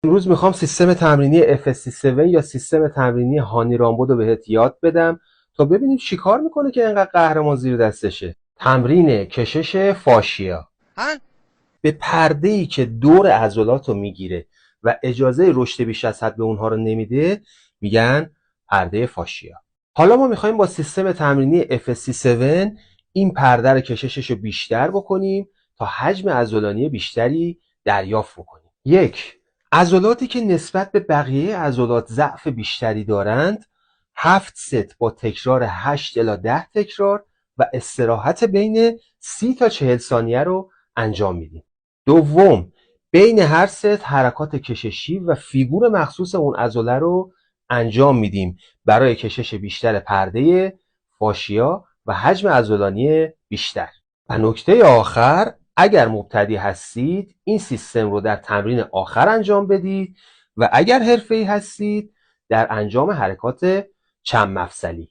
امروز میخوام سیستم تمرینی FSC7 یا سیستم تمرینی هانی رامبود رو بهت یاد بدم تا ببینیم چی کار میکنه که اینقدر قهرمان زیر دستشه. تمرین کشش فاشیا. به پرده‌ای که دور عضلات رو میگیره و اجازه رشد بیش از حد به اونها رو نمیده میگن پرده فاشیا. حالا ما میخوایم با سیستم تمرینی FSC7 این پرده رو کششش رو بیشتر بکنیم تا حجم عضلانی بیشتری دریافت بکنیم. عضلاتی که نسبت به بقیه عضلات ضعف بیشتری دارند 7 ست با تکرار 8 الی 10 تکرار و استراحت بین 30 تا 40 ثانیه رو انجام میدیم. بین هر ست حرکات کششی و فیگور مخصوص اون عضله رو انجام میدیم برای کشش بیشتر پرده فاشیا و حجم عضلانی بیشتر. و نکته آخر، اگر مبتدی هستید این سیستم رو در تمرین آخر انجام بدید و اگر حرفه‌ای هستید در انجام حرکات چند مفصلی.